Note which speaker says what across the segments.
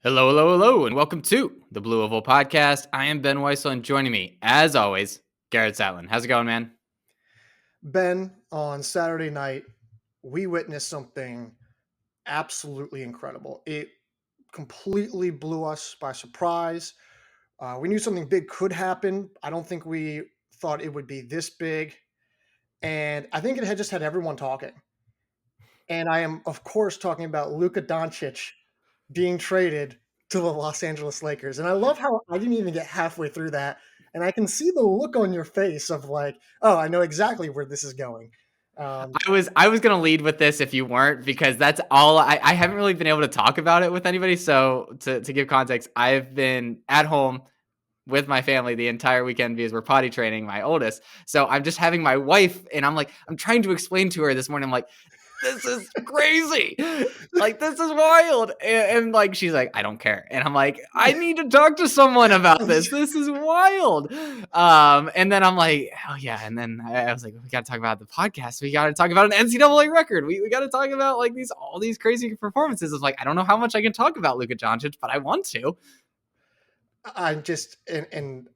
Speaker 1: Hello, hello, hello, and welcome to the Blue Oval Podcast. I am Ben Weissel, and joining me, as always, Garrett Satlin. How's it going, man?
Speaker 2: Ben, on Saturday night, we witnessed something absolutely incredible. It completely blew us by surprise. We knew something big could happen. I don't think we thought it would be this big. And I think it had just had everyone talking. And I am, of course, talking about Luka Doncic being traded to the Los Angeles Lakers. And I love how I didn't even get halfway through that. And I can see the look on your face of like, oh, I know exactly where this is going.
Speaker 1: I was gonna lead with this if you weren't, because that's all I haven't really been able to talk about it with anybody. So to give context, I've been at home with my family the entire weekend because we're potty training my oldest. So I'm just having my wife, and I'm trying to explain to her this morning. I'm like, this is crazy. Like, this is wild. And like, she's like, I don't care. And I'm like, I need to talk to someone about this. This is wild. And then I'm like, oh yeah. And then I was like, we got to talk about the podcast. We got to talk about an NCAA record. We got to talk about like all these crazy performances. It's like, I don't know how much I can talk about Luka Doncic, but I want to.
Speaker 2: I'm just in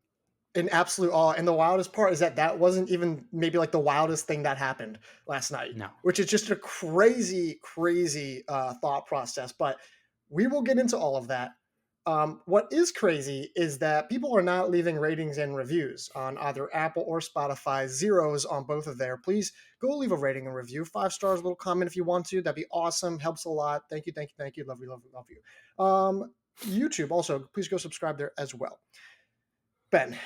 Speaker 2: absolute awe. And the wildest part is that wasn't even maybe like the wildest thing that happened last night,
Speaker 1: No.
Speaker 2: which is just a crazy, crazy thought process. But we will get into all of that. What is crazy is that people are not leaving ratings and reviews on either Apple or Spotify, zeros on both of there. Please go leave a rating and review. 5 stars, a little comment if you want to. That'd be awesome. Helps a lot. Thank you, thank you, thank you. Love you, love you, love you. YouTube also, please go subscribe there as well. Ben,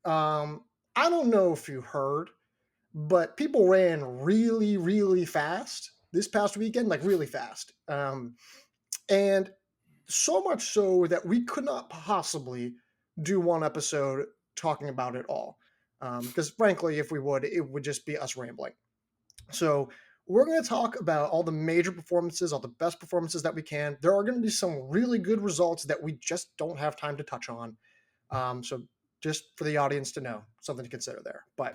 Speaker 2: I don't know if you heard, but people ran really, really fast this past weekend, like really fast. And so much so that we could not possibly do one episode talking about it all. Because frankly, if we would, it would just be us rambling. So we're going to talk about all the major performances, all the best performances that we can. There are going to be some really good results that we just don't have time to touch on. So just for the audience to know, something to consider there. But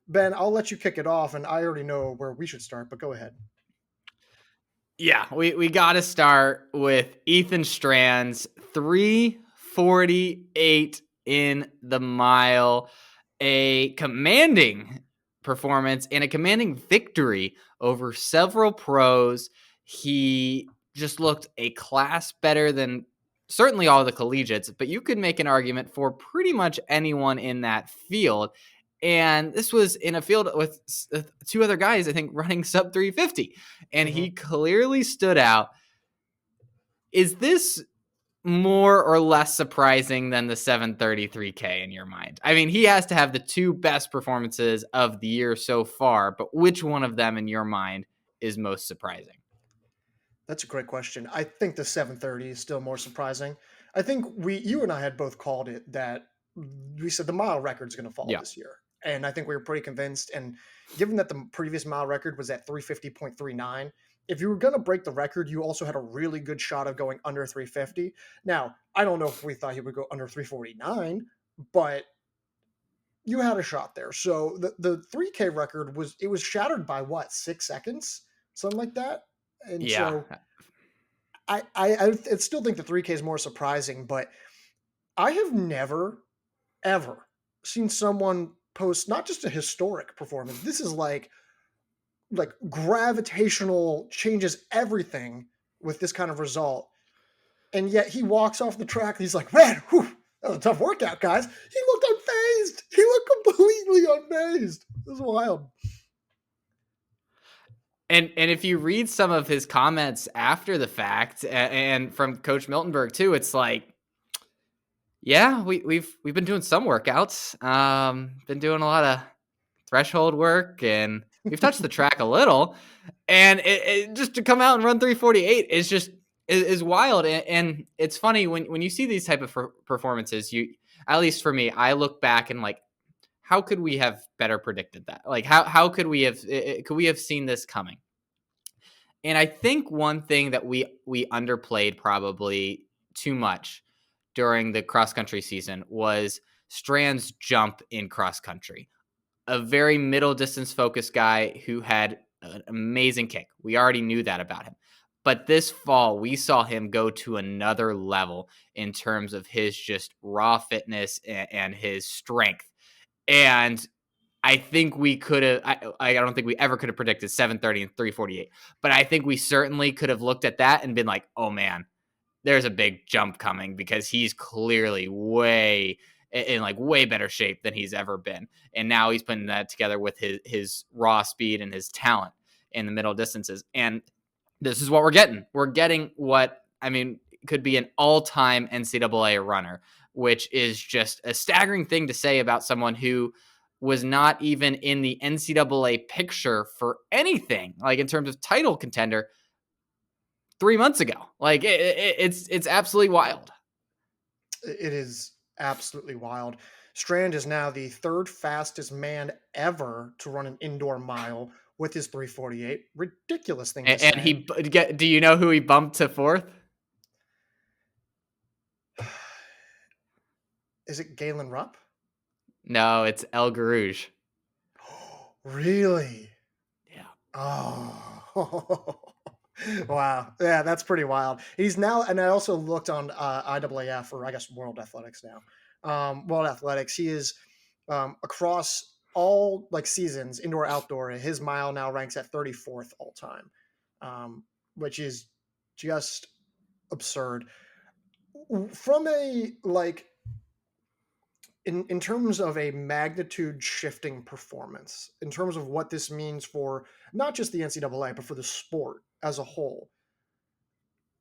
Speaker 2: Ben, I'll let you kick it off, and I already know where we should start, but go ahead.
Speaker 1: Yeah, we got to start with Ethan Strand's 3:48 in the mile, a commanding performance and a commanding victory over several pros. He just looked a class better than certainly all the collegiates, but you could make an argument for pretty much anyone in that field. And this was in a field with 2 other guys, I think, running sub 350. And he clearly stood out. Is this more or less surprising than the 733K in your mind? I mean, he has to have the 2 best performances of the year so far, but which one of them in your mind is most surprising?
Speaker 2: That's a great question. I think the 730 is still more surprising. I think you and I had both called it that we said the mile record is going to fall
Speaker 1: Yeah.
Speaker 2: this year. And I think we were pretty convinced. And given that the previous mile record was at 350.39, if you were going to break the record, you also had a really good shot of going under 350. Now, I don't know if we thought he would go under 349, but you had a shot there. So the 3K record was shattered by what, 6 seconds? Something like that. And
Speaker 1: Yeah.
Speaker 2: so I still think the 3K is more surprising, but I have never, ever seen someone post not just a historic performance. This is like gravitational changes everything with this kind of result. And yet he walks off the track and he's like, man, whew, that was a tough workout, guys. He looked unfazed. He looked completely unfazed. It was wild.
Speaker 1: And if you read some of his comments after the fact, and from Coach Miltenberg too, it's like, yeah, we've been doing some workouts, been doing a lot of threshold work, and we've touched the track a little, and it just to come out and run 3:48 is wild. And it's funny when you see these type of performances, you, at least for me, I look back and like, how could we have better predicted that? Like, how could we have seen this coming? And I think one thing that we underplayed probably too much during the cross country season was Strand's jump in cross country. A very middle distance focused guy who had an amazing kick. We already knew that about him. But this fall, we saw him go to another level in terms of his just raw fitness and his strength. And I think we could have. I don't think we ever could have predicted 730 and 348, but I think we certainly could have looked at that and been like, "Oh man, there's a big jump coming," because he's clearly way better shape than he's ever been, and now he's putting that together with his raw speed and his talent in the middle distances, and this is what we're getting. We're getting what I mean could be an all-time NCAA runner, which is just a staggering thing to say about someone who was not even in the NCAA picture for anything, like in terms of title contender 3 months ago. Like it's absolutely wild.
Speaker 2: It is absolutely wild. Strand is now the third fastest man ever to run an indoor mile with his 348. Ridiculous thing to
Speaker 1: And
Speaker 2: say.
Speaker 1: do you know who he bumped to fourth?
Speaker 2: Is it Galen Rupp?
Speaker 1: No, it's El Garouge.
Speaker 2: Really?
Speaker 1: Yeah.
Speaker 2: Oh. Wow. Yeah, that's pretty wild. He's now, and I also looked on IAAF, or I guess World Athletics now. World Athletics. He is across all like seasons, indoor, outdoor. His mile now ranks at 34th all time, which is just absurd. From a like in terms of a magnitude shifting performance, in terms of what this means for not just the NCAA, but for the sport as a whole,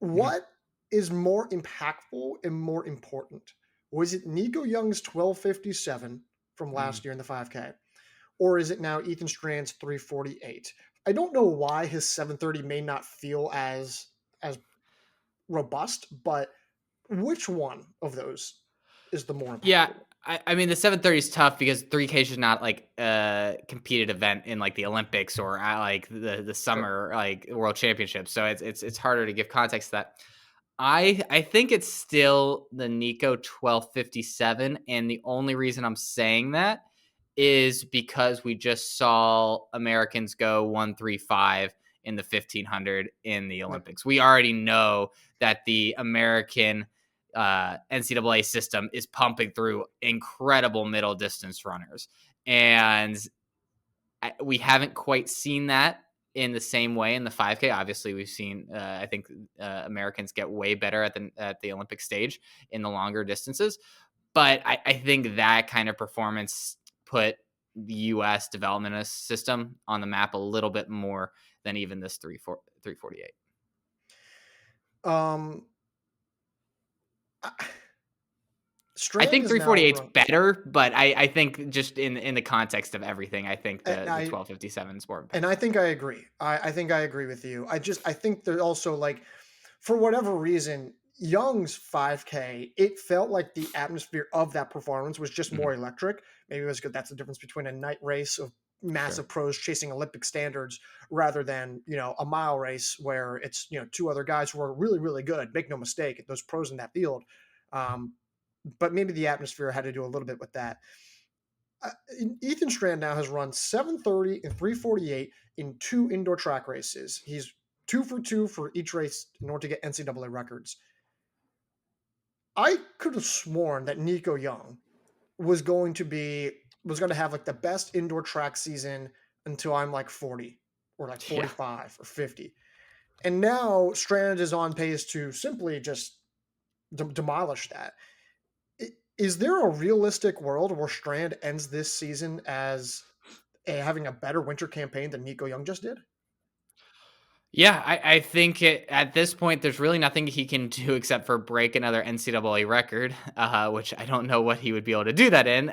Speaker 1: Mhm.
Speaker 2: what is more impactful and more important? Was it Nico Young's 12:57 from
Speaker 1: Mm.
Speaker 2: last year in the 5K? Or is it now Ethan Strand's 3:48? I don't know why his 7:30 may not feel as robust, but which one of those is the more
Speaker 1: Yeah,
Speaker 2: impactful?
Speaker 1: I mean the 730 is tough because 3K is not like a competed event in like the Olympics or at like the
Speaker 2: Sure.
Speaker 1: summer like World Championships. So it's harder to give context to that. I think it's still the Nico 1257, and the only reason I'm saying that is because we just saw Americans go 135 in the 1500 in the
Speaker 2: Yep.
Speaker 1: Olympics. We already know that the American NCAA system is pumping through incredible middle distance runners, and we haven't quite seen that in the same way in the 5K. Obviously, we've seen I think Americans get way better at the Olympic stage in the longer distances, but I think that kind of performance put the U.S. development system on the map a little bit more than even this 348.
Speaker 2: Um, I-
Speaker 1: I
Speaker 2: Strand
Speaker 1: think
Speaker 2: has now
Speaker 1: 348's
Speaker 2: run.
Speaker 1: better, but I think just in the context of everything, I think
Speaker 2: And
Speaker 1: the
Speaker 2: I
Speaker 1: 1257 is more
Speaker 2: and I
Speaker 1: impactful.
Speaker 2: think I agree. I think I agree with you. I think they're also like, for whatever reason, Young's 5K, it felt like the atmosphere of that performance was just
Speaker 1: Hmm.
Speaker 2: more electric. Maybe it was good. That's the difference between a night race of
Speaker 1: Sure.
Speaker 2: massive pros chasing Olympic standards rather than, a mile race where it's, two other guys who are really, really good. Make no mistake, those pros in that field. Um, but maybe the atmosphere had to do a little bit with that. uh, Ethan Strand now has run 7:30 and 3:48 in two indoor track races. He's 2 for 2 for each race in order to get NCAA records. I could have sworn that Nico Young was going to have like the best indoor track season until I'm like 40 or like
Speaker 1: Yeah.
Speaker 2: 45 or 50. And now Strand is on pace to simply just demolish that. Is there a realistic world where Strand ends this season as having a better winter campaign than Nico Young just did?
Speaker 1: Yeah, I think at this point, there's really nothing he can do except for break another NCAA record, which I don't know what he would be able to do that in.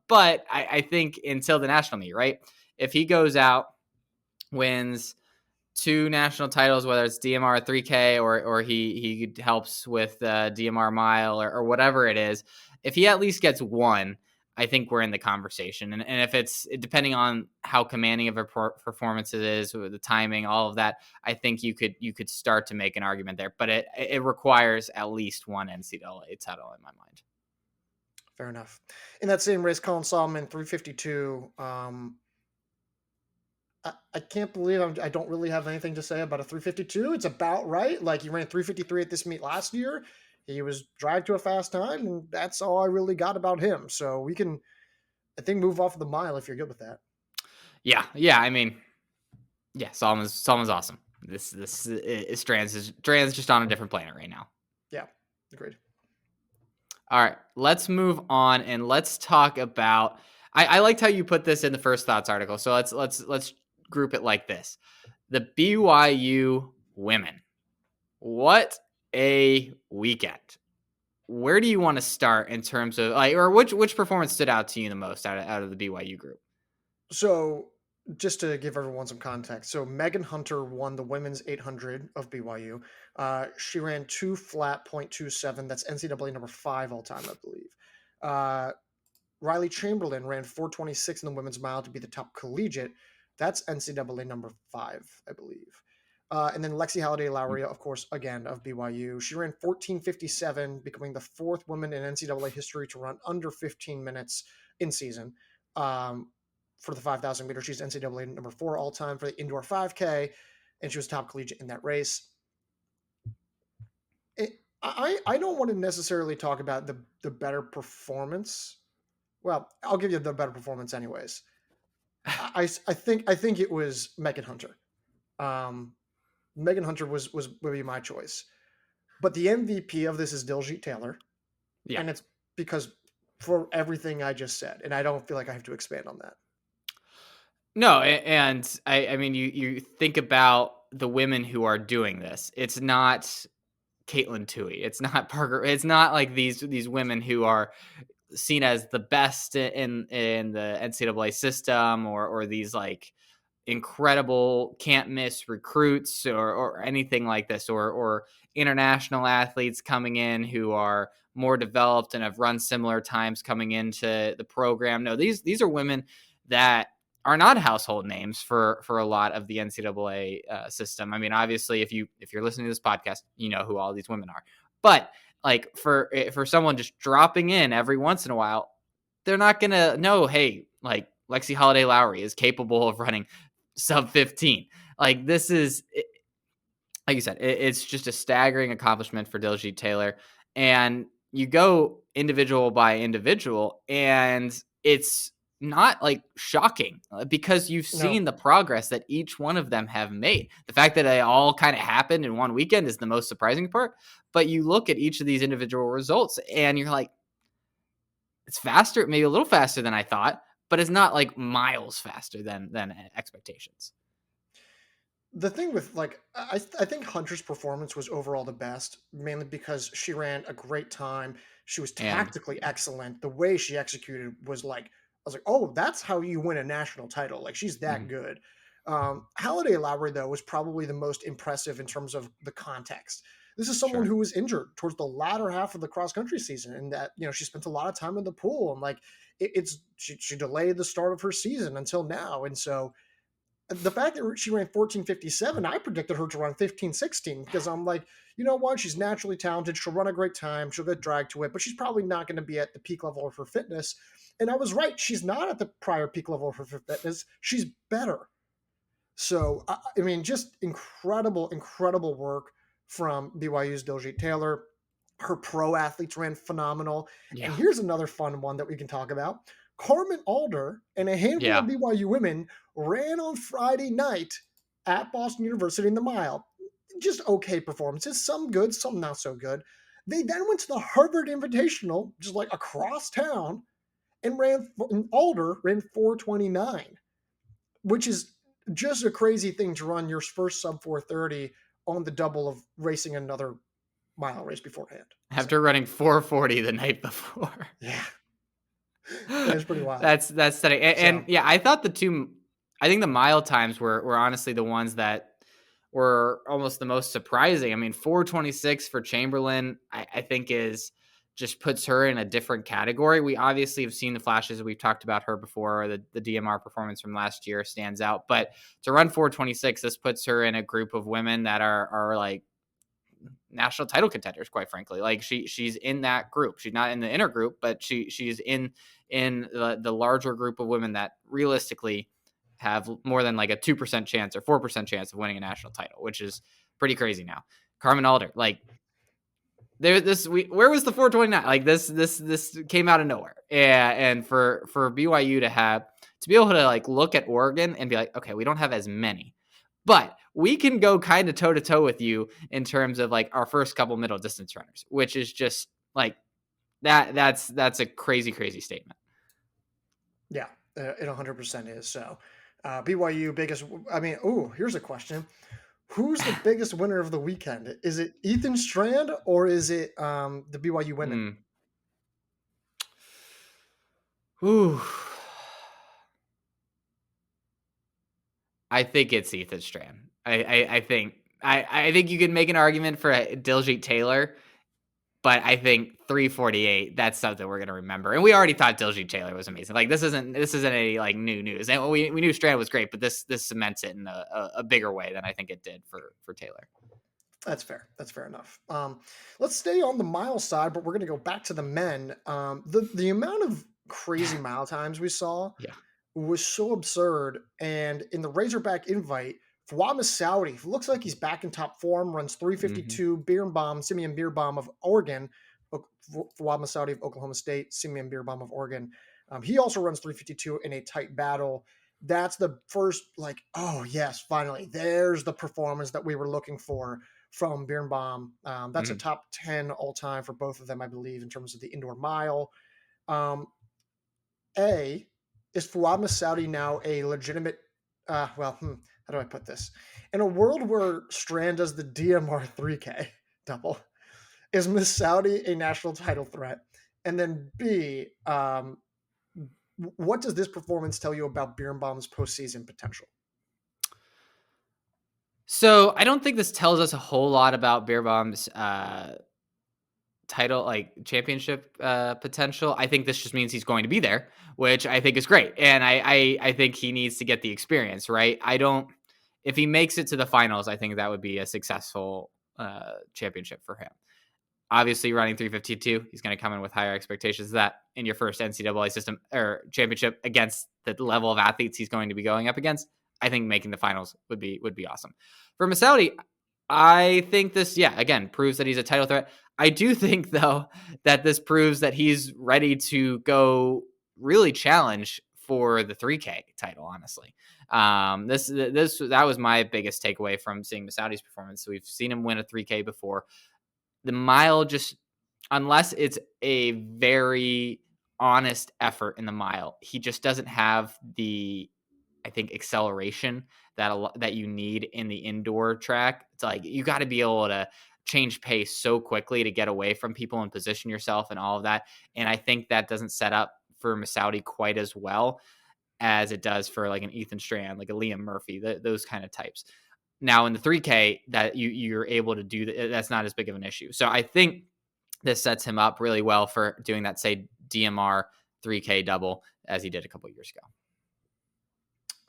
Speaker 1: But I think until the national meet, right? If he goes out, wins two national titles, whether it's DMR 3K or he helps with DMR mile or whatever it is. If he at least gets one, I think we're in the conversation. And if it's depending on how commanding of a performance it is, with the timing, all of that, I think you could start to make an argument there. But it requires at least one NCAA title in my mind.
Speaker 2: Fair enough. In that same race, Colin Solomon, 352. I can't believe I don't really have anything to say about a 352. It's about right. Like he ran 353 at this meet last year. He was dragged to a fast time, and that's all I really got about him. So we can, I think, move off of the mile if you're good with that.
Speaker 1: Yeah. I mean, yeah, Solomon's awesome. This is Strand's just on a different planet right now.
Speaker 2: Yeah, agreed.
Speaker 1: All right, let's move on and let's talk about. I liked how you put this in the first thoughts article. So let's group it like this: the BYU women. What a weekend! Where do you want to start in terms of like, or which performance stood out to you the most out of the BYU group?
Speaker 2: So just to give everyone some context, so Megan Hunter won the women's 800 of BYU. She ran 2 flat 0.27. That's NCAA number 5 all time, I believe. Uh, Riley Chamberlain ran 426 in the women's mile to be the top collegiate. That's NCAA number 5, I believe. And then Lexi Halliday Lowry, of course, again of BYU. She ran 1457, becoming the 4th woman in NCAA history to run under 15 minutes in season. For the 5,000 meters, she's NCAA number 4 all time for the indoor 5K, and she was top collegiate in that race. I don't want to necessarily talk about the better performance. Well, I'll give you the better performance anyways. I think it was Megan Hunter. Megan Hunter would be my choice, but the MVP of this is Diljeet Taylor,
Speaker 1: Yeah.
Speaker 2: and it's because for everything I just said, and I don't feel like I have to expand on that.
Speaker 1: No, and I mean, you think about the women who are doing this. It's not Caitlin Tui. It's not Parker. It's not like these women who are seen as the best in the NCAA system, or these like incredible can't miss recruits, or anything like this, or international athletes coming in who are more developed and have run similar times coming into the program. No, these are women that are not household names for a lot of the NCAA system. I mean, obviously, if you're listening to this podcast, you know who all these women are. But like for someone just dropping in every once in a while, they're not gonna know. Hey, like Lexi Holiday Lowry is capable of running sub 15. Like this is, like you said, it's just a staggering accomplishment for Diljeet Taylor. And you go individual by individual, and it's not like shocking because you've
Speaker 2: No,
Speaker 1: seen the progress that each one of them have made. The fact that it all kind of happened in one weekend is the most surprising part. But you look at each of these individual results and you're like, it's faster, maybe a little faster than I thought, but it's not like miles faster than expectations.
Speaker 2: the thing with like I think Hunter's performance was overall the best, mainly because she ran a great time. She was
Speaker 1: And
Speaker 2: tactically excellent. The way she executed was like I was like, oh, that's how you win a national title. Like she's that
Speaker 1: mhm,
Speaker 2: good. Halliday Lowry though was probably the most impressive in terms of the context. This is someone
Speaker 1: sure.
Speaker 2: who was injured towards the latter half of the cross country season, and that she spent a lot of time in the pool, and like she delayed the start of her season until now, and so the fact that she ran 1457, I predicted her to run 1516 because I'm like, you know what? She's naturally talented. She'll run a great time. She'll get dragged to it, but she's probably not going to be at the peak level of her fitness. And I was right. She's not at the prior peak level of her fitness. She's better. So, I mean, just incredible, incredible work from BYU's Diljeet Taylor. Her pro athletes ran phenomenal. And
Speaker 1: Yeah.
Speaker 2: here's another fun one that we can talk about. Carmen Alder and a handful of
Speaker 1: Yeah.
Speaker 2: BYU women ran on Friday night at Boston University in the mile. Just okay performances, some good, some not so good. They then went to the Harvard Invitational, just like across town, and Alder ran 429, which is just a crazy thing to run your first sub 430 on the double of racing another mile race beforehand. So,
Speaker 1: After running 440 the night before.
Speaker 2: yeah, it was pretty wild.
Speaker 1: That's stunning. And
Speaker 2: So,
Speaker 1: yeah, I think the mile times were honestly the ones that were almost the most surprising. I mean, 426 for Chamberlain, I think is just puts her in a different category. We obviously have seen the flashes. We've talked about her before. The DMR performance from last year stands out, but to run 426, this puts her in a group of women that are like national title contenders, quite frankly. Like she's in that group. She's not in the inner group, but she's in the larger group of women that realistically have more than like a 2% chance or 4% chance of winning a national title, which is pretty crazy now. Carmen Alder, like where was the 429? Like this came out of nowhere. Yeah, and for BYU to be able to like look at Oregon and be like, okay, we don't have as many, but we can go kind of toe to toe with you in terms of like our first couple middle distance runners, which is just like that's a crazy statement.
Speaker 2: Yeah, it 100% is. So, BYU biggest. I mean, here's a question: who's the biggest winner of the weekend? Is it Ethan Strand or is it the BYU women?
Speaker 1: Ooh. I think it's Ethan Strand. I think you could make an argument for Diljit Taylor, but I think 348. That's something we're gonna remember. And we already thought Diljit Taylor was amazing. Like this isn't any like new news. And we knew Strand was great, but this cements it in a bigger way than I think it did for Taylor.
Speaker 2: That's fair. That's fair enough. Let's stay on the mile side, but we're going to go back to the men. The amount of crazy mile times we saw was so absurd. And in the Razorback invite, Fawad Messaoudi looks like he's back in top form, runs 352. Birnbaum, Simeon Birnbaum of Oregon, Fawad Messaoudi of Oklahoma State, Simeon Birnbaum of Oregon. He also runs 352 in a tight battle. That's the first, like, oh, yes, finally, there's the performance that we were looking for from Birnbaum. That's a top 10 all time for both of them, I believe, in terms of the indoor mile. Is Fawad Messaoudi now a legitimate, how do I put this? In a world where Strand does the DMR 3K double, is Messaoudi a national title threat? And then B, what does this performance tell you about Birnbaum's postseason potential?
Speaker 1: So I don't think this tells us a whole lot about Birnbaum's title, like championship potential. I think this just means he's going to be there, which I think is great. And I think he needs to get the experience, right? If he makes it to the finals, I think that would be a successful championship for him. Obviously, running 352, he's going to come in with higher expectations. That in your first NCAA system or championship against the level of athletes he's going to be going up against, I think making the finals would be awesome. For Messaoudi, I think this, again, proves that he's a title threat. I do think, though, that this proves that he's ready to go really challenge for the 3K title, honestly. That was my biggest takeaway from seeing Messaoudi's performance. We've seen him win a 3K before. The mile, just unless it's a very honest effort in the mile, he just doesn't have the, I think, acceleration that you need in the indoor track. It's like you got to be able to change pace so quickly to get away from people and position yourself and all of that. And I think that doesn't set up for Messaoudi quite as well as it does for like an Ethan Strand, like a Liam Murphy, those kind of types. Now in the 3K, that you're able to do that, that's not as big of an issue. So I think this sets him up really well for doing that, say, DMR 3K double as he did a couple of years ago.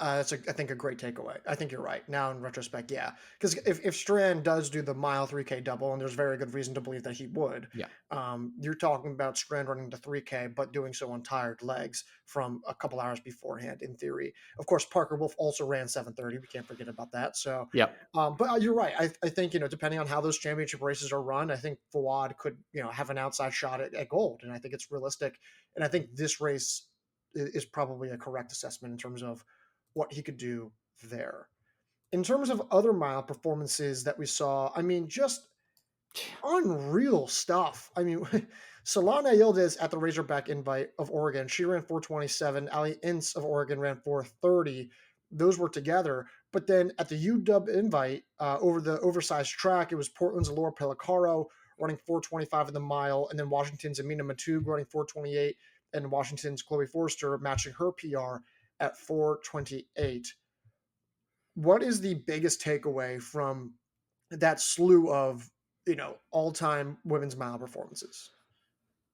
Speaker 2: That's, I think, a great takeaway. I think you're right. Now, in retrospect, yeah. Because if Strand does do the mile 3K double, and there's very good reason to believe that he would, you're talking about Strand running the 3K, but doing so on tired legs from a couple hours beforehand, in theory. Of course, Parker Wolf also ran 7:30. We can't forget about that. So, but you're right. I think, depending on how those championship races are run, I think Fawad could, have an outside shot at gold. And I think it's realistic. And I think this race is probably a correct assessment in terms of what he could do there. In terms of other mile performances that we saw, I mean, just unreal stuff. I mean, Solana Yildiz at the Razorback invite of Oregon, she ran 427. Ali Ince of Oregon ran 430. Those were together. But then at the UW invite, over the oversized track, it was Portland's Laura Pellicaro running 425 in the mile, and then Washington's Amina Matug running 428, and Washington's Chloe Forster matching her PR at 428. What is the biggest takeaway from that slew of, all-time women's mile performances?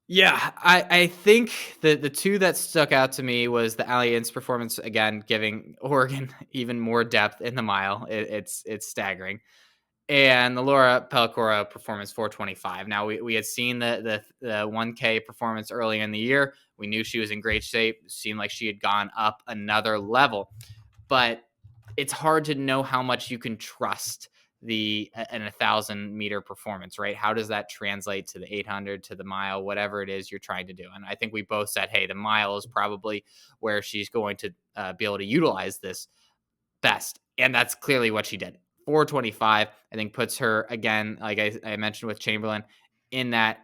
Speaker 1: Yeah, I think the two that stuck out to me was the Ali Ince performance, again, giving Oregon even more depth in the mile. It's staggering. And the Laura Pellicaro performance, 425. Now, we had seen the 1K performance earlier in the year. We knew she was in great shape. It seemed like she had gone up another level. but it's hard to know how much you can trust an 1,000-meter performance, right? How does that translate to the 800, to the mile, whatever it is you're trying to do? And I think we both said, hey, the mile is probably where she's going to be able to utilize this best. And that's clearly what she did. 425, I think, puts her, again, like I mentioned with Chamberlain, in that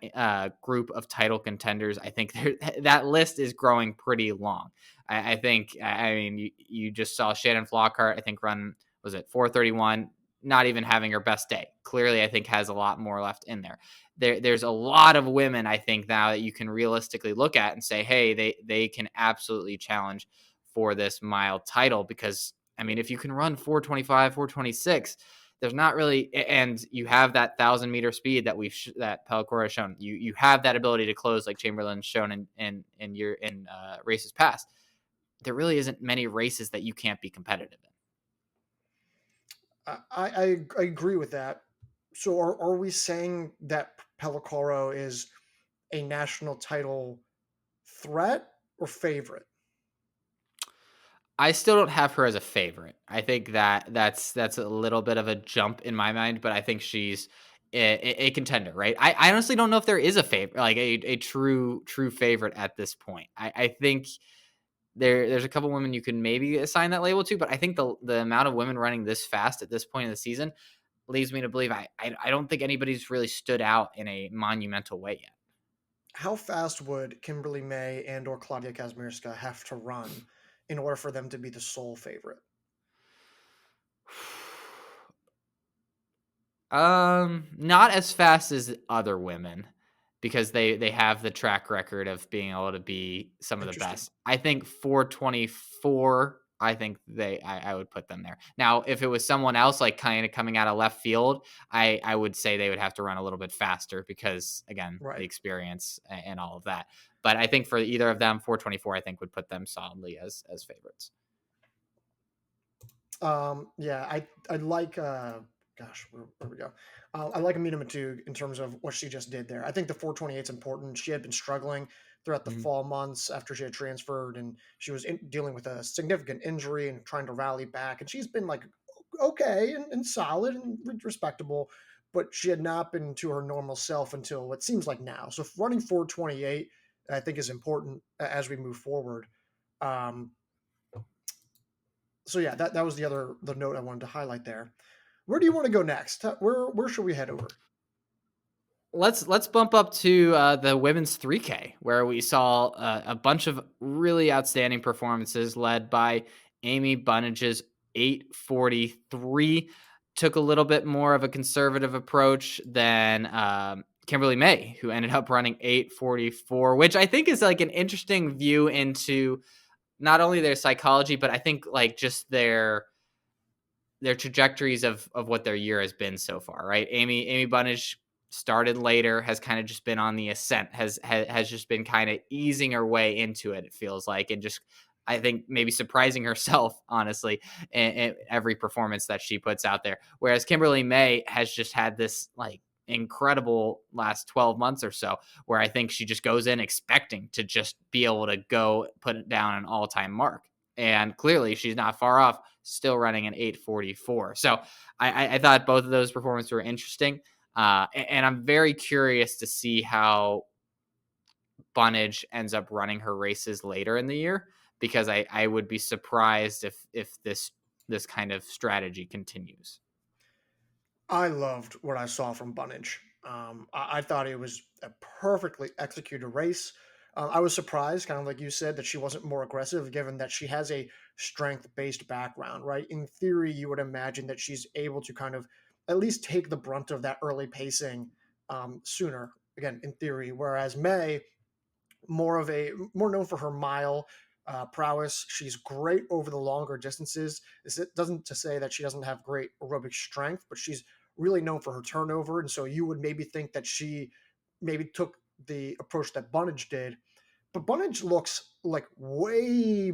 Speaker 1: group of title contenders. I think that list is growing pretty long. I think, I mean, you just saw Shannon Flockhart, I think, run, was it 431? Not even having her best day. Clearly, I think has a lot more left in there. There's a lot of women, I think, now that you can realistically look at and say, hey, they can absolutely challenge for this mile title, because I mean, if you can run 425, 426, there's not really, and you have that 1,000-meter speed that that Pellicora has shown. You have that ability to close, like Chamberlain's shown in races past. There really isn't many races that you can't be competitive in.
Speaker 2: I agree with that. So are we saying that Pellicaro is a national title threat or favorite?
Speaker 1: I still don't have her as a favorite. I think that's a little bit of a jump in my mind, but I think she's a contender, right? I honestly don't know if there is a favorite, like a true favorite at this point. I think there's a couple women you can maybe assign that label to, but I think the amount of women running this fast at this point in the season leads me to believe I don't think anybody's really stood out in a monumental way yet.
Speaker 2: How fast would Kimberly May and or Claudia Kazmierska have to run in order for them to be the sole favorite?
Speaker 1: Not as fast as other women, because they have the track record of being able to be some of the
Speaker 2: Interesting.
Speaker 1: best. I think 424. I think I would put them there. Now, if it was someone else, like kind of coming out of left field, I would say they would have to run a little bit faster because, again, the
Speaker 2: Right.
Speaker 1: experience and all of that. But I think for either of them, 424, I think, would put them solidly as favorites.
Speaker 2: Yeah, I like gosh, where we go? I like Amina Matug in terms of what she just did there. I think the 428 is important. She had been struggling throughout the
Speaker 1: Mhm.
Speaker 2: fall months after she had transferred, and she was dealing with a significant injury and trying to rally back. And she's been like okay and solid and respectable, but she had not been to her normal self until what seems like now. So running 428, I think, is important as we move forward. Um, so yeah, that was the note I wanted to highlight there. Where do you want to go next? Where should we head over?
Speaker 1: Let's bump up to the women's 3K, where we saw a bunch of really outstanding performances led by Amy Bunnage's 843. Took a little bit more of a conservative approach than Kimberly May, who ended up running 844, which I think is like an interesting view into not only their psychology, but I think like just their trajectories of what their year has been so far, right? Amy Bunnage started later, has kind of just been on the ascent, has just been kind of easing her way into it. It feels like, and just I think maybe surprising herself, honestly, in every performance that she puts out there. Whereas Kimberly May has just had this like incredible last 12 months or so, where I think she just goes in expecting to just be able to go put it down an all-time mark. And clearly she's not far off, still running an 844. So I thought both of those performances were interesting. And I'm very curious to see how Bunnage ends up running her races later in the year, because I would be surprised if this kind of strategy continues.
Speaker 2: I loved what I saw from Bunnage. I thought it was a perfectly executed race. I was surprised, kind of like you said, that she wasn't more aggressive, given that she has a strength-based background, right? In theory, you would imagine that she's able to kind of at least take the brunt of that early pacing sooner. Again, in theory, whereas May, more known for her mile prowess. She's great over the longer distances. It doesn't to say that she doesn't have great aerobic strength, but she's really known for her turnover. And so you would maybe think that she maybe took the approach that Bunnage did. But Bunnage looks like way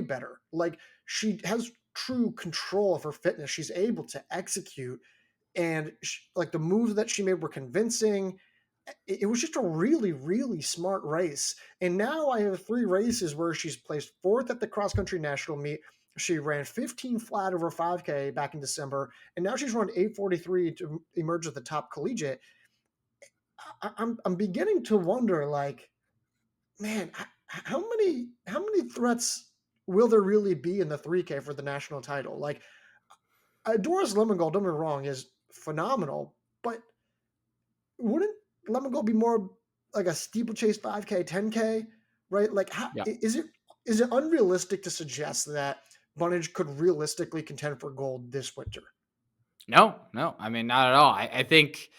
Speaker 2: better. Like she has true control of her fitness. She's able to execute, and like the moves that she made were convincing. It was just a really smart race. And now I have three races where she's placed fourth at the cross country national meet, She ran 15 flat over 5K back in December, and now she's run 8:43 to emerge at the top collegiate. I'm beginning to wonder, like, man, how many threats will there really be in the 3K for the national title? Like, Doris Lemmengold, don't get me wrong, is phenomenal, but wouldn't Lemmengold be more like a steeplechase 5K, 10K, right? Like,
Speaker 1: Yeah.
Speaker 2: is it unrealistic to suggest that Bunnage could realistically contend for gold this winter?
Speaker 1: No, no. I mean, not at all. I think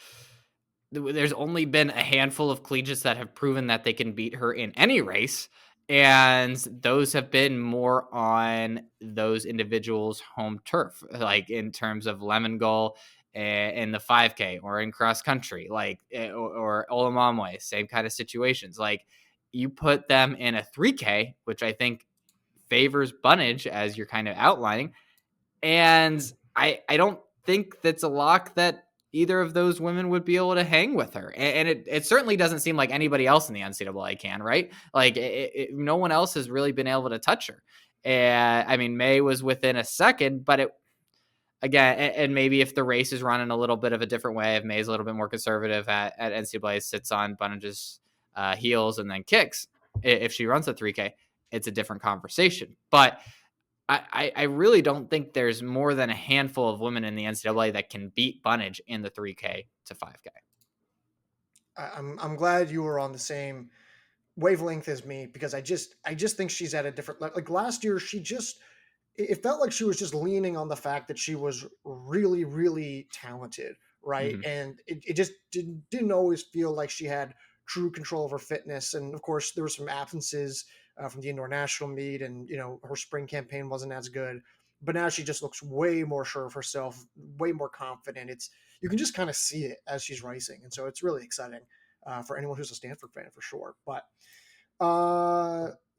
Speaker 1: there's only been a handful of collegiates that have proven that they can beat her in any race. And those have been more on those individuals' home turf, like in terms of Lemon Goal in the 5K or in cross country, like or Olamamwe, same kind of situations. Like you put them in a 3K, which I think favors Bunnage as you're kind of outlining. And I don't think that's a lock that either of those women would be able to hang with her. And it certainly doesn't seem like anybody else in the NCAA can, right? Like no one else has really been able to touch her. And I mean, May was within a second, but it again, and maybe if the race is run in a little bit of a different way, if May's a little bit more conservative at NCAA, sits on Bunnage's heels and then kicks, if she runs a 3K, it's a different conversation. But I really don't think there's more than a handful of women in the NCAA that can beat Bunnage in the 3K to 5K.
Speaker 2: I'm glad you were on the same wavelength as me, because I just think she's at a different, like last year she just, it felt like she was just leaning on the fact that she was really, really talented, right?
Speaker 1: Mm-hmm.
Speaker 2: And it just didn't always feel like she had true control of her fitness. And of course, there were some absences from the indoor national meet, and her spring campaign wasn't as good. But now she just looks way more sure of herself, way more confident. You can just kind of see it as she's racing, and so it's really exciting for anyone who's a Stanford fan for sure. But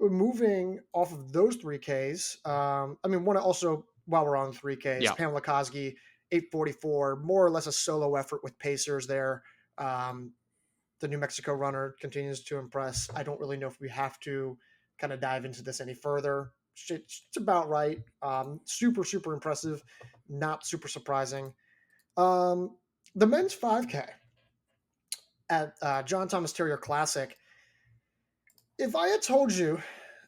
Speaker 2: moving off of those 3Ks, I mean, one also, while we're on 3Ks,
Speaker 1: Yeah.
Speaker 2: Pamela Kosgei, 8:44, more or less a solo effort with pacers there. The New Mexico runner continues to impress. I don't really know if we have to kind of dive into this any further. It's about right. Super, super impressive. Not super surprising. The men's 5K at John Thomas Terrier Classic. If I had told you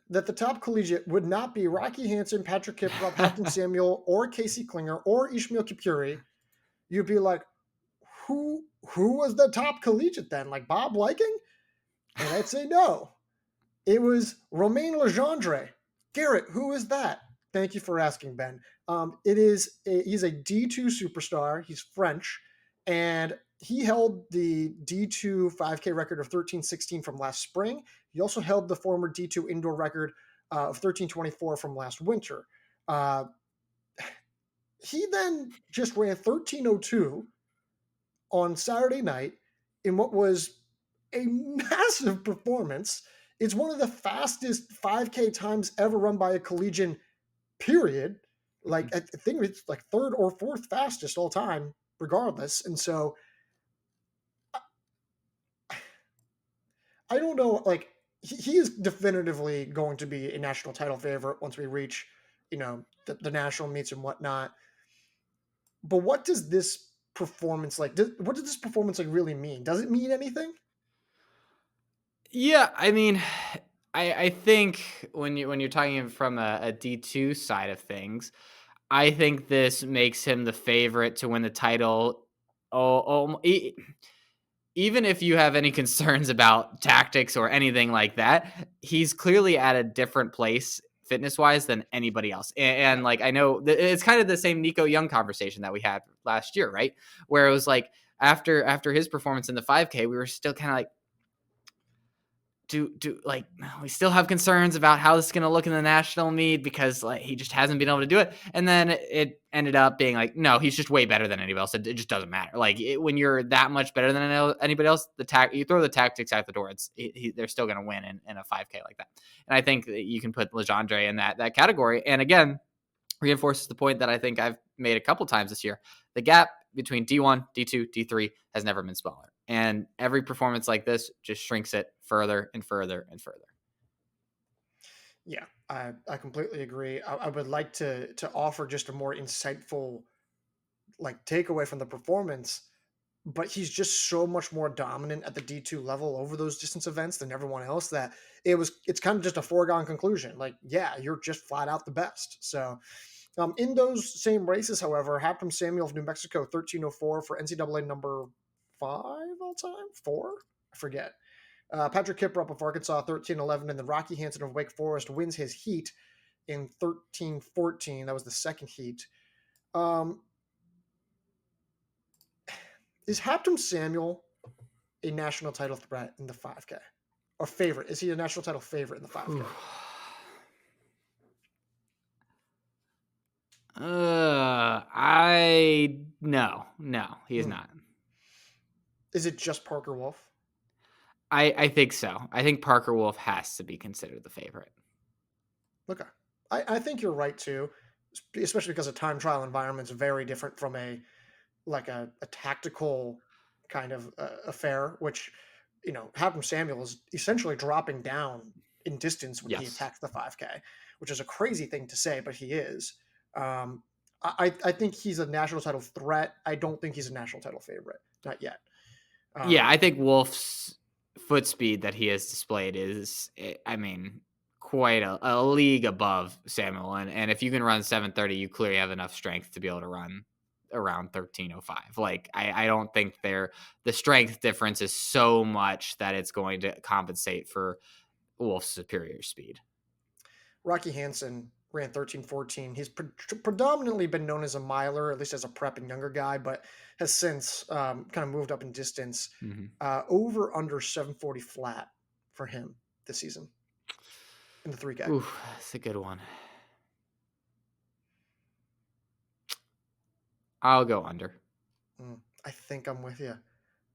Speaker 2: that the top collegiate would not be Rocky Hansen, Patrick Kiprop, Hampton Samuel, or Casey Klinger, or Ishmael Kipuri, you'd be like, who was the top collegiate then? Like Bob Liking? And I'd say no. It was Romain Legendre. Garrett, who is that? Thank you for asking, Ben. He's a D2 superstar. He's French, and he held the D2 5K record of 13:16 from last spring. He also held the former D2 indoor record of 13:24 from last winter. Uh, he then just ran 13:02 on Saturday night in what was a massive performance. It's one of the fastest 5K times ever run by a collegian, period. Like, I think it's like third or fourth fastest all time, regardless. And so I don't know, like, he is definitively going to be a national title favorite once we reach, the national meets and whatnot. But what does this performance what does this performance like really mean? Does it mean anything?
Speaker 1: Yeah, I mean, I think when you're talking from a D2 side of things, I think this makes him the favorite to win the title. Even if you have any concerns about tactics or anything like that, he's clearly at a different place fitness wise than anybody else. And like, I know it's kind of the same Nico Young conversation that we had last year, right? Where it was like, after his performance in the 5K, we were still kind of like, do like we still have concerns about how this is going to look in the national meet because like he just hasn't been able to do it. And then it ended up being like, no, he's just way better than anybody else. It just doesn't matter. Like when you're that much better than anybody else, you throw the tactics out the door. They're still going to win in a 5K like that. And I think that you can put Legendre in that category. And again, reinforces the point that I think I've made a couple times this year. The gap between D1, D2, D3 has never been smaller. And every performance like this just shrinks it further and further and further.
Speaker 2: Yeah, I completely agree. I would like to offer just a more insightful like takeaway from the performance, but he's just so much more dominant at the D2 level over those distance events than everyone else that it's kind of just a foregone conclusion. Like, yeah, you're just flat out the best. So in those same races, however, Hapham Samuel of New Mexico, 1304 for NCAA number 5 all time? 4? I forget. Patrick Kiprop of Arkansas, 1311, and then Rocky Hansen of Wake Forest wins his heat in 1314. That was the second heat. Is Hapham Samuel a national title threat in the 5K? Or favorite? Is he a national title favorite in the 5K?
Speaker 1: No, he is not.
Speaker 2: Is it just Parker Wolf?
Speaker 1: I think so. I think Parker Wolf has to be considered the favorite.
Speaker 2: Okay. I think you're right too, especially because a time trial environment is very different from a tactical kind of affair, which, Hapham Samuel is essentially dropping down in distance when he attacks the 5K, which is a crazy thing to say, but he is. I think he's a national title threat. I don't think he's a national title favorite. Not yet.
Speaker 1: I think Wolf's foot speed that he has displayed is, quite a league above Samuel. And if you can run 730, you clearly have enough strength to be able to run around 1305. Like, I don't think the strength difference is so much that it's going to compensate for Wolf's superior speed.
Speaker 2: Rocky Hansen ran 1314. He's predominantly been known as a miler, at least as a prep and younger guy, but has since kind of moved up in distance. Over under 740 flat for him this season in the 3K.
Speaker 1: Ooh, that's a good one. I'll go under.
Speaker 2: I think I'm with you.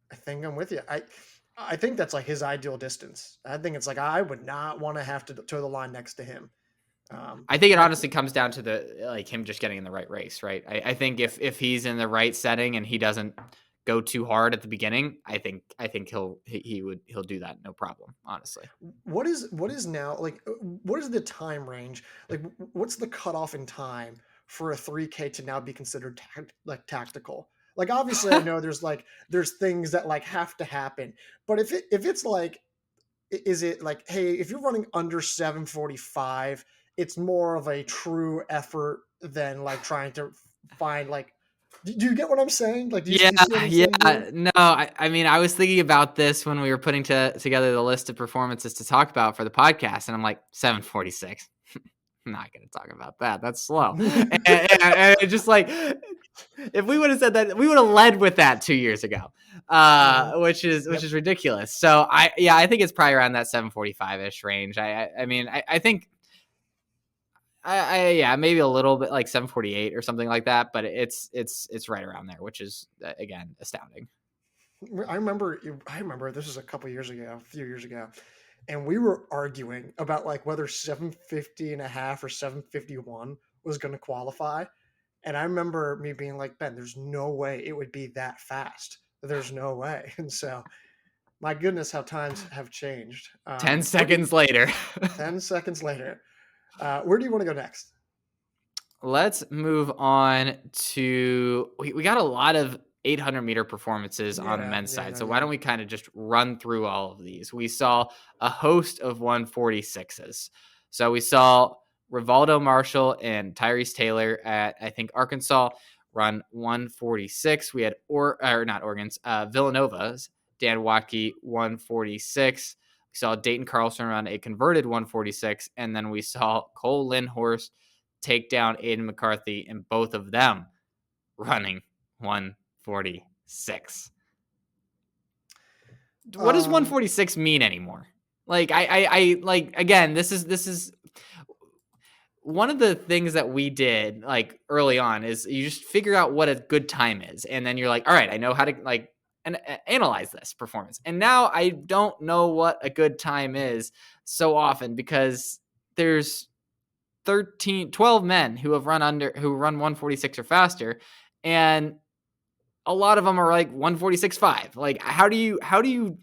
Speaker 2: I think that's like his ideal distance. I think it's like I would not want to have to toe the line next to him.
Speaker 1: I think it honestly comes down to him just getting in the right race, right? I think if he's in the right setting and he doesn't go too hard at the beginning, I think he'll do that no problem, honestly.
Speaker 2: What is now like what is the time range? Like what's the cutoff in time for a 3K to now be considered tactical? Like obviously I know there's things that like have to happen, but if it's like, is it like, hey, if you're running under 745, it's more of a true effort than like trying to find like, do you get what I'm saying? Like, do you see what I'm saying here?
Speaker 1: No, I was thinking about this when we were putting together the list of performances to talk about for the podcast, and I'm like, 746. I'm not going to talk about that. That's slow. and just like, if we would have said that, we would have led with that 2 years ago, which is ridiculous. So I think it's probably around that 745-ish range. I think maybe a little bit like 748 or something like that, but it's right around there, which is again astounding.
Speaker 2: I remember this was a few years ago, and we were arguing about like whether 750 and a half or 751 was going to qualify. And I remember me being like, Ben, there's no way it would be that fast. There's no way. And so, my goodness, how times have changed.
Speaker 1: 10 seconds later.
Speaker 2: 10 seconds later. Where do you want to go next?
Speaker 1: Let's move on to, we got a lot of 800-meter performances on the men's side. So why don't we kind of just run through all of these? We saw a host of 146s. So we saw Rivaldo Marshall and Tyrese Taylor at, I think, Arkansas run 146. We had Villanova's Dan Watke 146. We saw Dayton Carlson run a converted 146, and then we saw Cole Lindhorst take down Aiden McCarthy, and both of them running 146. What does 146 mean anymore? Like I again, this is one of the things that we did like early on is you just figure out what a good time is, and then you're like, all right, I know how to like and analyze this performance. And now I don't know what a good time is so often because there's 12 men who run 146 or faster, and a lot of them are like 146.5. Like how do you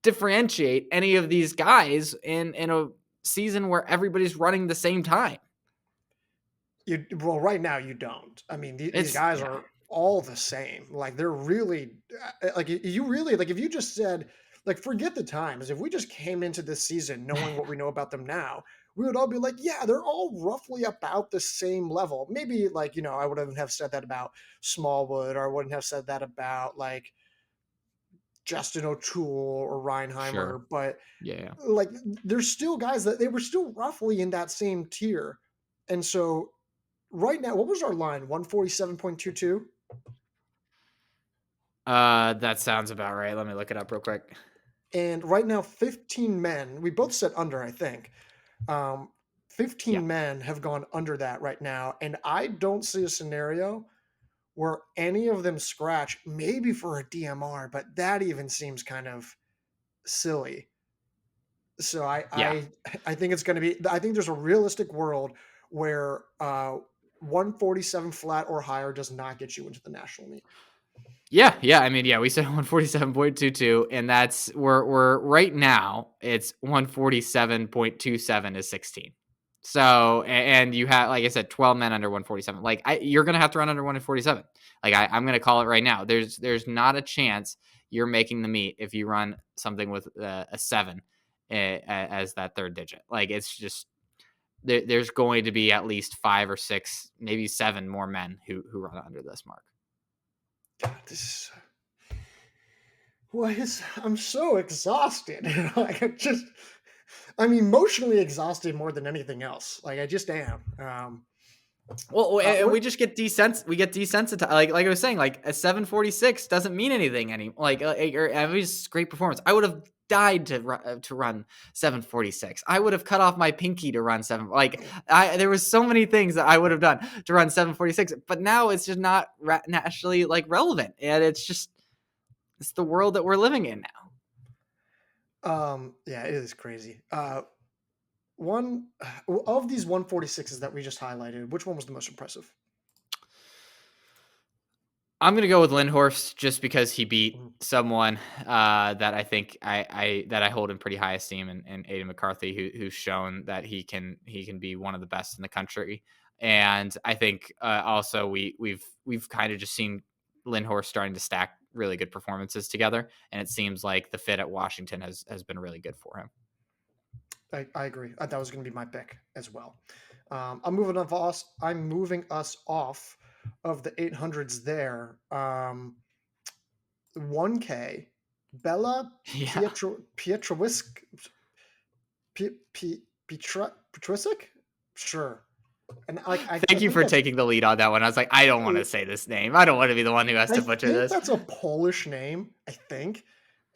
Speaker 1: differentiate any of these guys in a season where everybody's running the same time.
Speaker 2: Well, right now you don't. I mean, these
Speaker 1: It's
Speaker 2: guys
Speaker 1: yeah,
Speaker 2: are all the same. Like they're really like you really like if you just said like forget the times. If we just came into this season knowing what we know about them now, we would all be like, yeah, they're all roughly about the same level. Maybe like I wouldn't have said that about Smallwood, or I wouldn't have said that about like Justin O'Toole or
Speaker 1: sure.
Speaker 2: Reinheimer, but
Speaker 1: Yeah.
Speaker 2: like there's still guys that they were still roughly in that same tier. And so right now, what was our line? 147.22.
Speaker 1: That sounds about right. Let me look it up real quick.
Speaker 2: And right now, 15 men, we both said under, I think. Um,
Speaker 1: Yeah.
Speaker 2: 15 men have gone under that right now. And I don't see a scenario where any of them scratch, maybe for a DMR, but that even seems kind of silly. So
Speaker 1: Yeah.
Speaker 2: I think it's going to be, I think there's a realistic world where 147 flat or higher does not get you into the national meet.
Speaker 1: Yeah, yeah. I mean, yeah, we said 147.22, and that's we're right now it's 147.27 is 16. So and you have, like I said, 12 men under 147. Like you're gonna have to run under 147. Like I'm gonna call it right now. There's not a chance you're making the meet if you run something with a 7 as that third digit. Like it's just there's going to be at least 5 or 6, maybe 7 more men who run under this mark.
Speaker 2: God, I'm so exhausted. Like I'm emotionally exhausted more than anything else. Like I just am.
Speaker 1: Well, and
Speaker 2: What
Speaker 1: we just get we get desensitized. Like I was saying, like a 746 doesn't mean anything anymore. Or it was great performance. I would have died to run 746. I would have cut off my pinky to run 7. Like there was so many things that I would have done to run 746, but now it's just not nationally like relevant, and it's the world that we're living in now.
Speaker 2: Yeah, it is crazy. One of these 146s that we just highlighted, which one was the most impressive?
Speaker 1: I'm gonna go with Lindhorst just because he beat
Speaker 2: Mhm.
Speaker 1: someone that I think I hold in pretty high esteem, and Aiden McCarthy, who's shown that he can be one of the best in the country. And I think also we've kind of just seen Lindhorst starting to stack really good performances together, and it seems like the fit at Washington has been really good for him.
Speaker 2: I agree. That was going to be my pick as well. I'm moving us off of the 800s there. 1K, Bella
Speaker 1: Yeah.
Speaker 2: Pietrasiewicz, Pietrasiewicz? Sure. And I
Speaker 1: Thank you
Speaker 2: think
Speaker 1: for
Speaker 2: that's
Speaker 1: taking the lead on that one. I was like, I don't want to say this name. I don't want to be the one who has
Speaker 2: I
Speaker 1: to butcher
Speaker 2: think
Speaker 1: this.
Speaker 2: that's a Polish name, I think.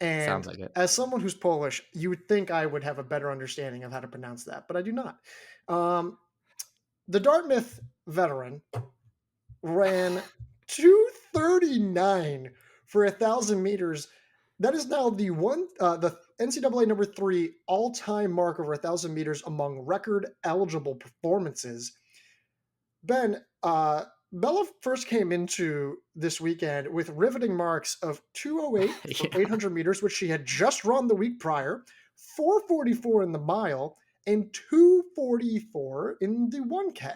Speaker 1: Sounds
Speaker 2: And
Speaker 1: like it.
Speaker 2: as someone who's Polish, you would think I would have a better understanding of how to pronounce that, but I do not. Um, the Dartmouth veteran ran 239 for 1,000 meters. That is now the NCAA number 3 all-time mark over 1,000 meters among record eligible performances. Ben, Bella first came into this weekend with riveting marks of 208 for
Speaker 1: Yeah.
Speaker 2: 800 meters, which she had just run the week prior, 444 in the mile, and 244 in the 1K.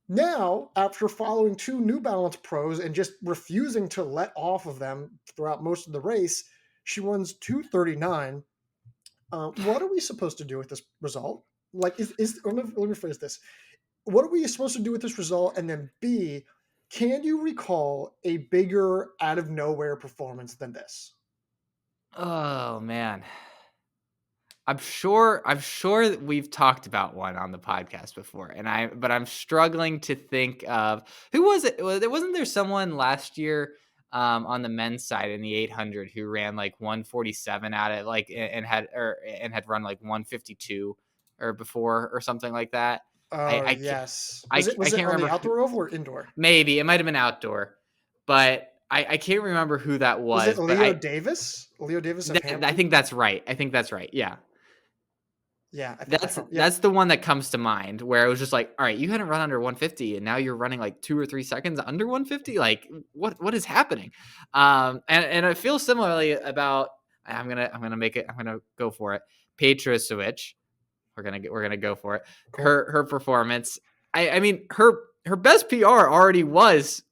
Speaker 2: Now, after following 2 New Balance pros and just refusing to let off of them throughout most of the race, she runs 239. What are we supposed to do with this result? Like, let me rephrase this. What are we supposed to do with this result? And then B, can you recall a bigger out of nowhere performance than this?
Speaker 1: Oh man. I'm sure that we've talked about one on the podcast before, but I'm struggling to think of who was it. Wasn't there someone last year on the men's side in the 800 who ran like 147 at it, like and had run like 152 or before or something like that. I
Speaker 2: Oh
Speaker 1: I can't
Speaker 2: yes.
Speaker 1: I,
Speaker 2: Was
Speaker 1: I
Speaker 2: it
Speaker 1: can't
Speaker 2: on the
Speaker 1: remember who.
Speaker 2: outdoor oval or indoor?
Speaker 1: Maybe it might have been outdoor, but I can't remember who that
Speaker 2: Was it
Speaker 1: was. But
Speaker 2: Leo Davis? Leo Davis of
Speaker 1: I
Speaker 2: Hampton?
Speaker 1: think that's right. I think that's right. Yeah.
Speaker 2: Yeah, I
Speaker 1: That's
Speaker 2: thought yeah.
Speaker 1: that's the one that comes to mind where it was just like, all right, you hadn't run under 150 and now you're running like 2 or 3 seconds under 150. Like what is happening? And I feel similarly about I'm gonna go for it. Pietrasiewicz we're gonna go for it.
Speaker 2: Cool.
Speaker 1: Her performance. I mean her best PR already was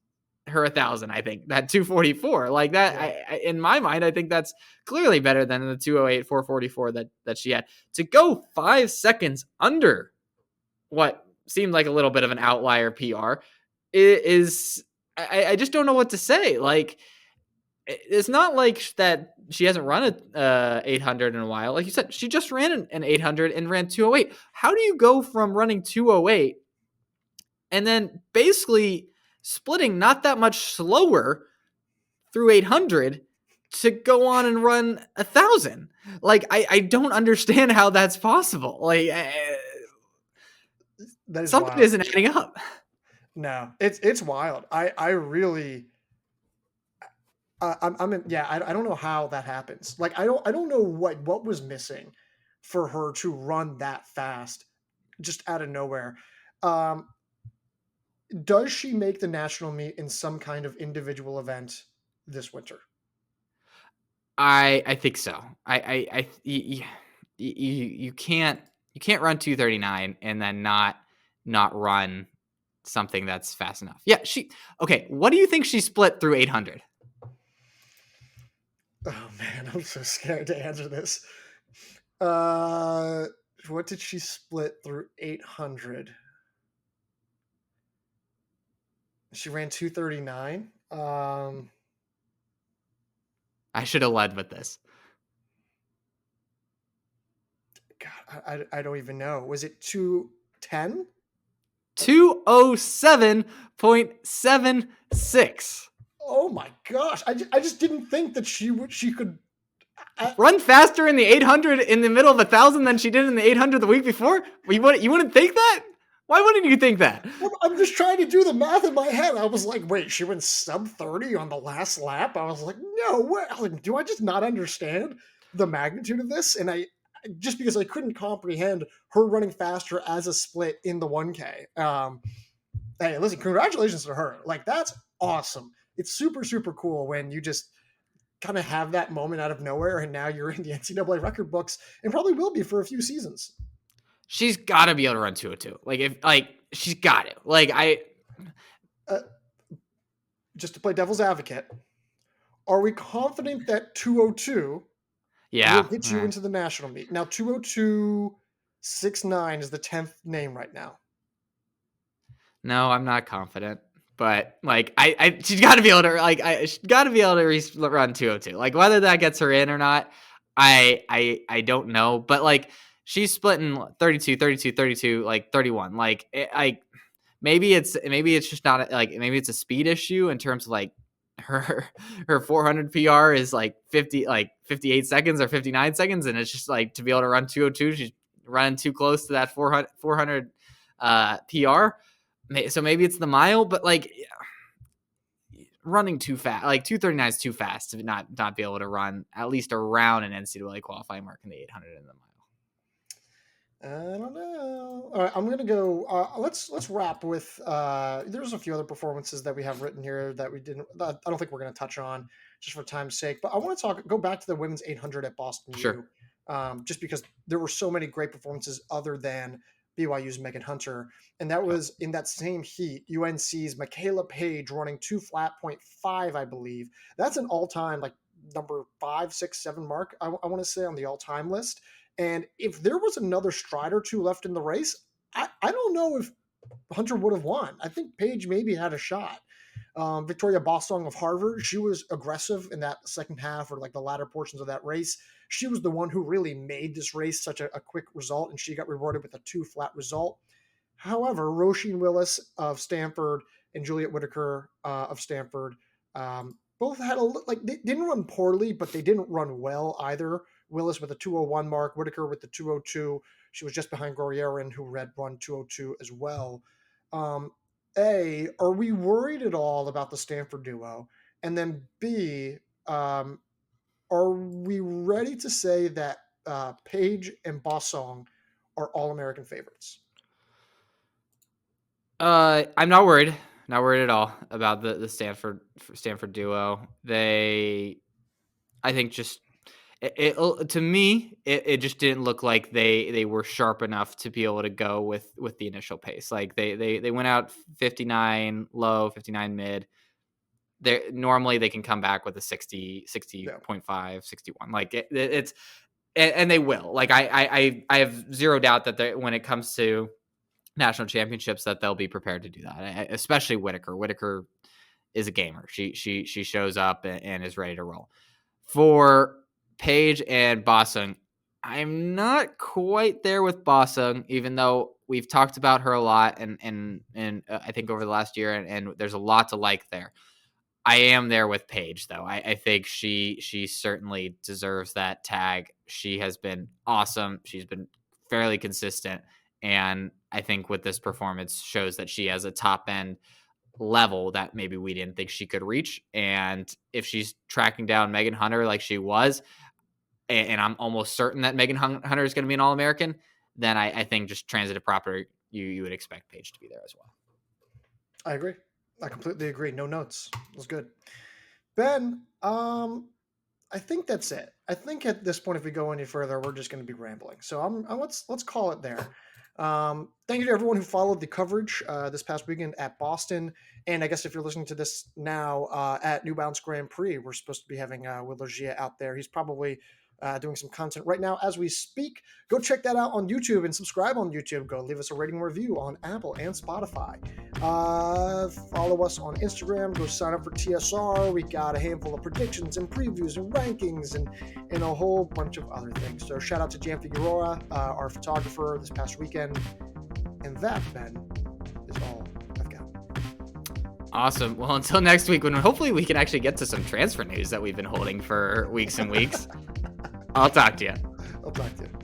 Speaker 1: her 1,000. I think that 244 like that.
Speaker 2: Yeah.
Speaker 1: I in my mind, I think that's clearly better than the 208 444 that she had. To go 5 seconds under what seemed like a little bit of an outlier PR is I just don't know what to say. Like it's not like that she hasn't run a 800 in a while. Like you said, she just ran an 800 and ran 208. How do you go from running 208 and then basically splitting not that much slower through 800 to go on and run 1,000? Like I don't understand how that's possible. Like
Speaker 2: That is
Speaker 1: something
Speaker 2: wild.
Speaker 1: isn't adding up.
Speaker 2: No, it's wild. I really I'm in, yeah. I don't know how that happens. Like I don't know what was missing for her to run that fast, just out of nowhere. Um, does she make the national meet in some kind of individual event this winter?
Speaker 1: I think so. You can't run 239 and then not run something that's fast enough. Yeah, okay. What do you think she split through 800?
Speaker 2: Oh man, I'm so scared to answer this. Uh, what did she split through 800? She ran 239.
Speaker 1: I should have led with this.
Speaker 2: God, I don't even know. Was it 210?
Speaker 1: 207.76.
Speaker 2: Oh my gosh! I just didn't think that she could.
Speaker 1: Run faster in the 800 in the middle of 1,000 than she did in the 800 the week before. You wouldn't think that? Why wouldn't you think that?
Speaker 2: I'm just trying to do the math in my head. I was like, wait, she went sub 30 on the last lap. I was like, no way. Like, do I just not understand the magnitude of this? And I just because I couldn't comprehend her running faster as a split in the 1K. Hey, listen, congratulations to her. Like, that's awesome. It's super, super cool when you just kind of have that moment out of nowhere and now you're in the NCAA record books and probably will be for a few seasons.
Speaker 1: She's got to be able to run 202. She's got it.
Speaker 2: Just to play devil's advocate, are we confident that 202 will get you into the national meet? Now, 202.69 is the 10th name right now.
Speaker 1: No, I'm not confident. But she's got to be able to she's got to be able to run 202. Like whether that gets her in or not, I don't know. But she's splitting 32, 32, 32, 31. Maybe it's just not maybe it's a speed issue in terms of her 400 PR is 58 seconds or 59 seconds, and it's just to be able to run 202, she's running too close to that 400 PR. So maybe it's the mile, but running too fast, 239 is too fast to not be able to run at least around an NCAA qualifying mark in the 800 in the mile.
Speaker 2: I don't know. All right, I'm gonna go. Let's wrap with. There's a few other performances that we have written here that we didn't. That I don't think we're gonna touch on just for time's sake. But I want to go back to the women's 800 at Boston
Speaker 1: Sure.
Speaker 2: U, just because there were so many great performances other than BYU's Megan Hunter, and that was in that same heat. UNC's Michaela Page running 2:05, I believe. That's an all-time number 5, 6, 7 mark. I want to say on the all-time list. And if there was another stride or two left in the race, I don't know if Hunter would have won. I think Page maybe had a shot. Victoria Bosong of Harvard, she was aggressive in that second half or the latter portions of that race. She was the one who really made this race such a quick result, and she got rewarded with a 2 flat result. However, Roisin Willis of Stanford and Juliet Whitaker of Stanford both had they didn't run poorly, but they didn't run well either. Willis with a 201 mark, Whitaker with the 202. She was just behind Gorierin, who had run 202 as well. Are we worried at all about the Stanford duo? And then B, are we ready to say that Page and Bosong are All-American favorites?
Speaker 1: I'm not worried. Not worried at all about the Stanford duo. I think just To me, it just didn't look like they were sharp enough to be able to go with the initial pace. Like they went out 59 low, 59 mid. They normally they can come back with a 60,
Speaker 2: Yeah.
Speaker 1: 60.5, 61. Like it's and they will. Like I have zero doubt that when it comes to national championships that they'll be prepared to do that. Especially Whitaker. Whitaker is a gamer. She shows up and is ready to roll. For Paige and Bosung, I'm not quite there with Bosung, even though we've talked about her a lot and I think over the last year, and there's a lot to like there. I am there with Paige, though. I think she certainly deserves that tag. She has been awesome. She's been fairly consistent, and I think with this performance shows that she has a top end level that maybe we didn't think she could reach. And if she's tracking down Megan Hunter like she was, and I'm almost certain that Megan Hunter is going to be an All-American, then I think just transitive property, you would expect Paige to be there as well.
Speaker 2: I agree. I completely agree. No notes. It was good. Ben, I think that's it. I think at this point, if we go any further, we're just going to be rambling. So let's call it there. Thank you to everyone who followed the coverage this past weekend at Boston. And I guess if you're listening to this now at New Balance Grand Prix, we're supposed to be having Will Legendre out there. He's probably doing some content right now as we speak. Go check that out on YouTube and subscribe on YouTube. Go leave us a rating review on Apple and Spotify. Follow us on Instagram. Go sign up for TSR. We got a handful of predictions and previews and rankings and a whole bunch of other things. So shout out to Jan Figueroa, our photographer this past weekend. And that, Ben, is all I've got.
Speaker 1: Awesome. Well, until next week, when hopefully we can actually get to some transfer news that we've been holding for weeks and weeks. I'll talk to you.
Speaker 2: I'll talk to you.